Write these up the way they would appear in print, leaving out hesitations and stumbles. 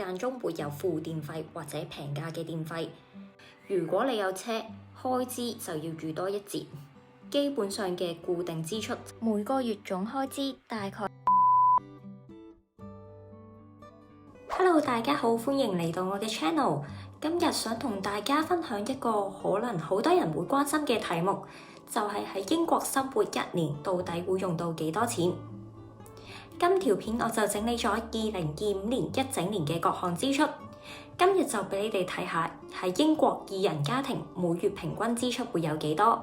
間中會有付電費或者平價嘅電費。如果你有車，開支就要預多一截。基本上嘅固定支出，每個月總開支大概。Hello， 大家好，歡迎嚟到我嘅 channel。今日想同大家分享一個可能好多人會關心嘅題目，就係喺英國生活1年到底會用到幾多錢？今條片我就整理咗2025年一整年嘅各項支出。今日就俾你哋睇下喺英國2人家庭每月平均支出會有幾多。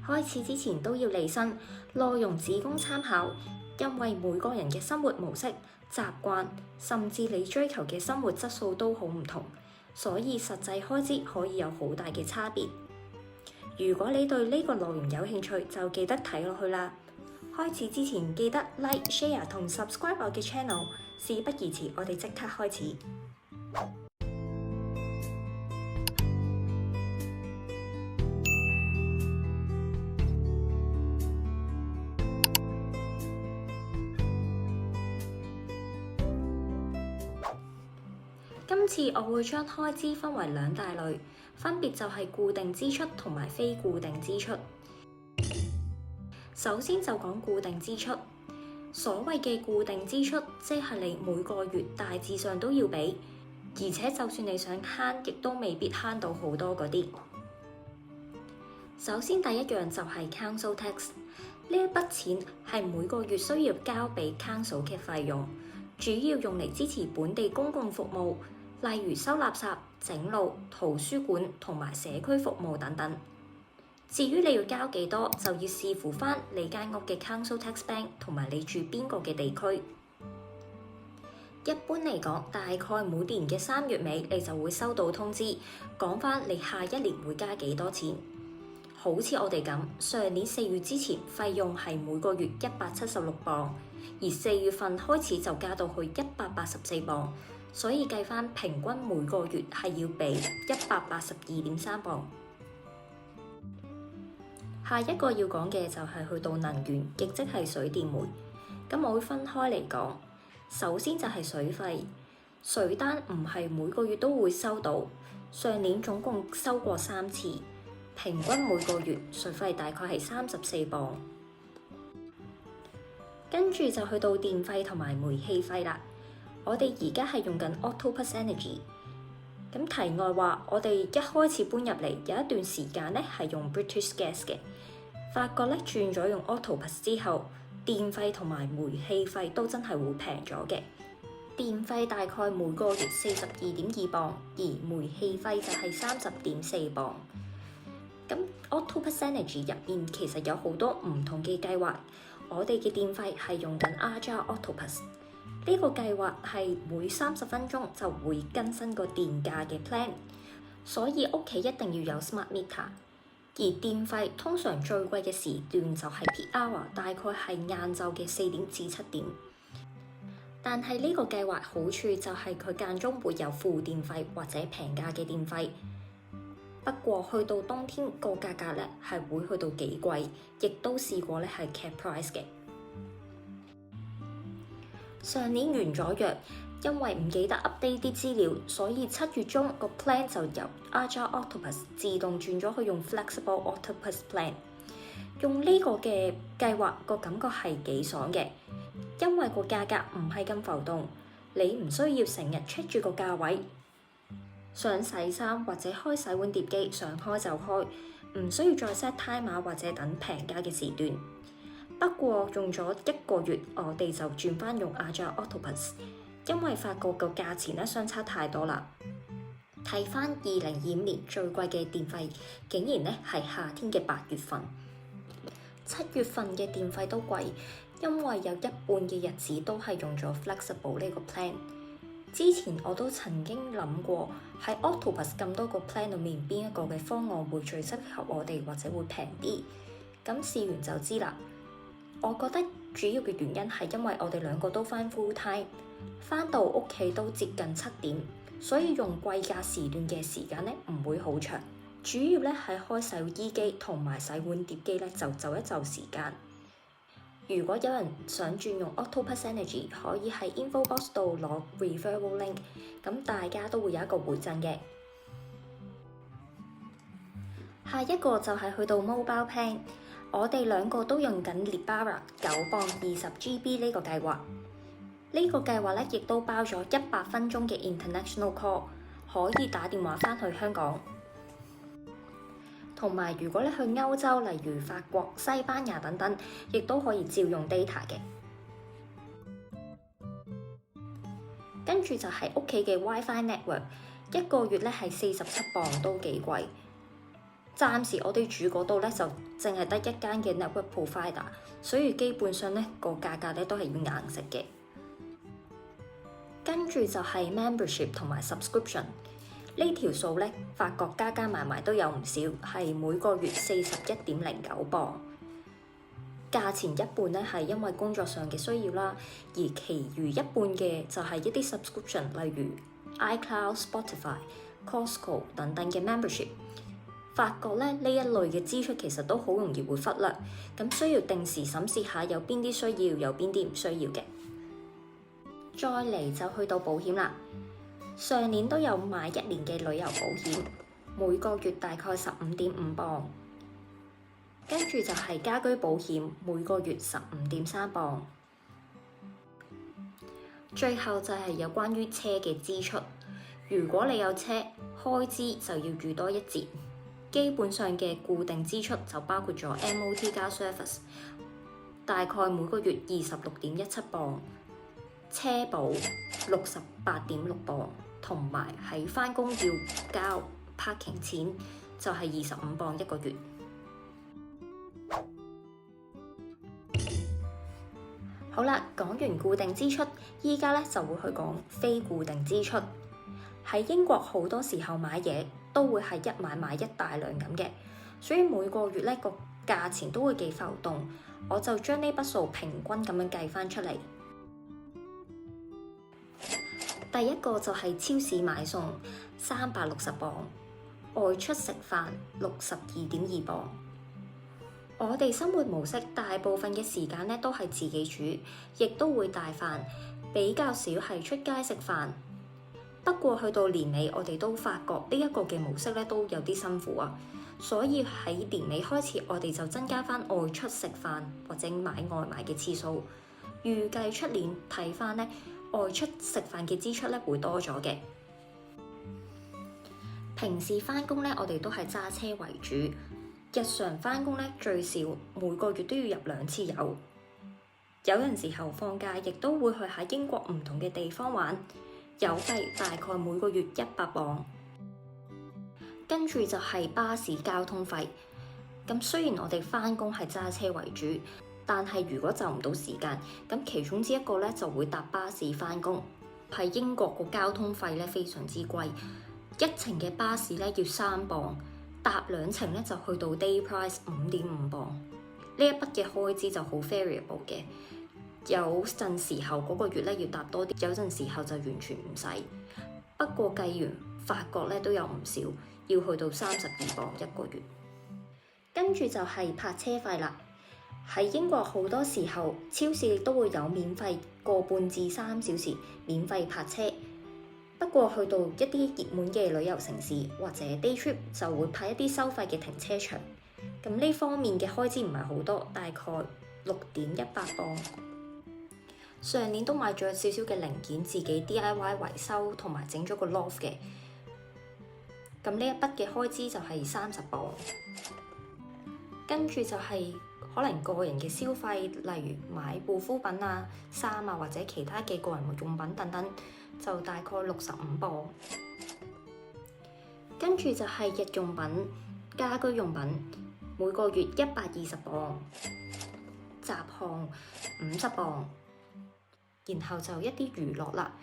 開始之前都要釐清，內容只供參考，因為每個人嘅生活模式、習慣，甚至你追求嘅生活質素都好唔同，所以實際開支可以有好大嘅差別。如果你對呢個內容有興趣，就記得睇落去啦。開始之前記得 Like、Share 同 Subscribe 我嘅 channel。事不宜遲，我哋即刻開始。今次我會將開支分為2大類，分別就係固定支出同埋非固定支出。首先就講固定支出。所謂嘅固定支出，即係你每個月大致上都要俾，而且就算你想慳，亦都未必慳到好多嗰啲。首先第一樣就係 Council Tax， 呢一筆錢係每個月需要交俾 Council 嘅費用，主要用嚟支持本地公共服務，例如收垃圾、整路、圖書館同埋社區服務等等。至於你要交幾多，就要視乎返你間屋嘅 Council Tax Bank 同埋你住邊個嘅地區。一般嚟講，大概每年嘅3月尾，你就會收到通知，講返你下一年會加幾多錢。好似我哋咁，上年4月之前費用係每個月176磅，而4月份開始就加到去184磅，所以計返平均每個月係要俾182.3磅。下一個要講嘅就係去到能源，亦即係水電煤。咁我會分開嚟講。首先就係水費，水單唔係每個月都會收到，上年總共收過3次，平均每個月水費大概係34磅。跟住就去到電費同埋煤氣費啦。我哋而家係用緊 Octopus Energy。咁題外話，我哋一開始搬入嚟有一段時間咧係用 British Gas 嘅，發覺咧轉咗用 Octopus 之後，電費同埋煤氣費都真係會平咗嘅。電費大概每個月42.2磅，而煤氣費就係30.4磅。咁 Octopus Energy 入面其實有好多唔同嘅計劃，我哋嘅電費係用緊 Aja Octopus。呢個計劃係每30分鐘就會更新個電價嘅 plan， 所以屋企一定要有 smart meter。而電費通常最貴嘅時段就係 peak hour， 大概係晏晝嘅4點至7點。但係呢個計劃好處就係佢間中會有付電費或者平價嘅電費。不過去到冬天個價格咧係會去到幾貴，亦都試過咧係 cap price 嘅。上年完咗約，因為唔記得 update 啲資料，所以7月中個 plan 就由 Aja Octopus 自動轉咗去用 Flexible Octopus Plan。用呢個嘅計劃個感覺係幾爽嘅，因為個價格唔係咁浮動，你唔需要成日 check 住個價位，想洗衫或者開洗碗碟機，想開就開，唔需要再 set timer或者等平價嘅時段。不過用咗1個月，我哋就轉翻用 Aja Octopus， 因為發覺個價錢咧相差太多啦。睇翻2025年最貴嘅電費，竟然咧係夏天嘅8月份，7月份嘅電費都貴，因為有一半嘅日子都係用咗 Flexible 呢個 plan。之前我都曾經諗過喺 Octopus 咁多個 plan 裏面，邊一個嘅方案會最適合我哋，或者會平啲。咁試完就知啦。我覺得主要嘅原因係因為我哋2個都返 full time， 返到屋企都接近7點，所以用貴價時段嘅時間咧唔會好長。主要咧係開洗衣機同埋洗碗碟機咧就一就時間。如果有人想轉用 Octopus Energy，可以喺 info box 度攞 referral link， 咁大家都會有一個回贈嘅。下一個就係去到 mobile plan， 我哋兩個都用緊 Lebara 9磅20GB 呢個計劃。呢個計劃咧亦都包咗100分鐘嘅 international call， 可以打電話返去香港。同埋如果你去歐洲，例如法國、西班牙等等，亦都可以照用 data 嘅。跟住就係屋企嘅 WiFi network， 一個月咧係47磅，都幾貴。暫時我哋住嗰度咧就淨係得一間嘅 network provider， 所以基本上咧個價格咧都係要硬食嘅。跟住就係 membership 同埋 subscription。呢條數咧，發覺加加埋埋都有唔少，係每個月41.09磅。價錢一半咧係因為工作上嘅需要啦，而其餘一半嘅就係一啲 subscription， 例如 iCloud、Spotify、Costco 等等嘅 membership。發覺咧呢一類嘅支出其實都好容易會忽略，咁需要定時審視下有邊啲需要，有邊啲唔需要嘅。再嚟就去到保險啦。上年都有買1年嘅旅遊保險，每個月大概15.5磅。跟住就係家居保險，每個月15.3磅。最後就係有關於車嘅支出，如果你有車，開支就要預多一截。基本上嘅固定支出就包括咗 MOT 加 service， 大概每個月26.17磅。車保68.6磅。同埋喺返工要交 parking 錢，就係25磅一個月。好啦，講完固定支出，依家咧就會去講非固定支出。喺英國好多時候買嘢都會係一買一大量咁嘅，所以每個月咧個價錢都會幾浮動。我就將呢筆數平均咁樣計返出嚟。第一個就係超市買餸360磅，外出食飯62.2磅。我哋生活模式大部分嘅時間咧都係自己煮，亦都會帶飯，比較少係出街食飯。不過去到年尾，我哋都發覺呢一個嘅模式咧都有啲辛苦啊，所以喺年尾開始，我哋就增加翻外出食飯或者買外賣嘅次數。預計出年睇翻咧，外出食飯嘅支出咧會多咗嘅。平時返工咧，我哋都係揸車為主。日常返工咧，最少每個月都要入2次油。有陣時候放假，亦都會去喺英國唔同嘅地方玩。油費大概每個月100磅。跟住就係巴士交通費。咁雖然我哋返工係揸車為主，但係如果就唔到時間，咁其中之一個咧就會搭巴士返工。喺英國個交通費咧非常之貴，一程嘅巴士咧要3磅，搭2程咧就去到 day price 5.5磅。呢一筆嘅開支就好 variable 嘅，有陣時候嗰個月咧要搭多啲，有陣時候就完全唔使。不過計完發覺咧都有唔少，要去到32磅一個月。跟住就係泊車費啦。喺英國好多時候，超市亦都會有免費個半至3小時免費泊車。不過去到一啲熱門嘅旅遊城市或者 day trip 就會派一啲收費嘅停車場。咁呢方面嘅開支唔係好多，大概6.18磅。上年都買咗少少嘅零件，自己 DIY 維修同埋整咗個 loft 嘅。咁呢一筆嘅開支就係30磅。跟住就係可能個人嘅消費，例如買護膚品啊、衫啊或者其他嘅個人用品等等，就大概65磅。跟住就係日用品、家居用品，每個月120磅，雜項50磅。然後就一啲娛樂啦。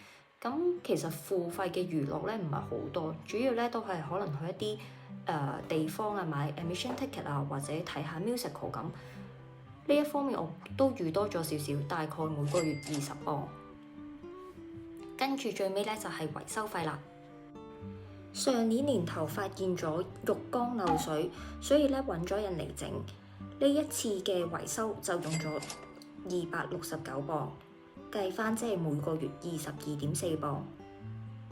咁其實付費嘅娛樂咧唔係好多，主要咧都係可能去一啲地方啊買 admission ticket 啊，或者睇下 musical 咁。呢一方面我都預多咗少少，大概每個月20磅。跟住最尾咧就係維修費啦。上年年頭發現咗浴缸漏水，所以咧揾咗人嚟整。呢一次嘅維修就用咗269磅，計翻即係每個月22.4磅。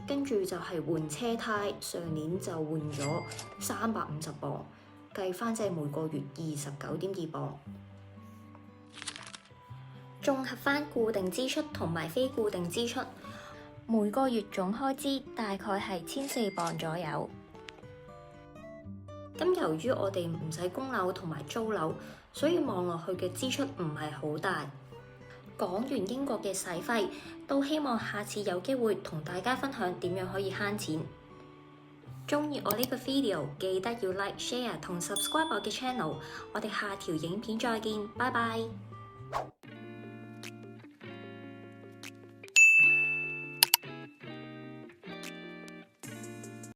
跟住就係換車胎，上年就換咗350磅，計翻即係每個月29.2磅。綜合翻固定支出同埋非固定支出，每個月總開支大概係1400磅左右。咁由於我哋唔使供樓同埋租樓，所以望落去嘅支出唔係好大。講完英國嘅使費，都希望下次有機會同大家分享點樣可以慳錢。鍾意我呢個 video，記得要 like、share 同 subscribe 我嘅 channel。我哋下條影片再見，拜拜。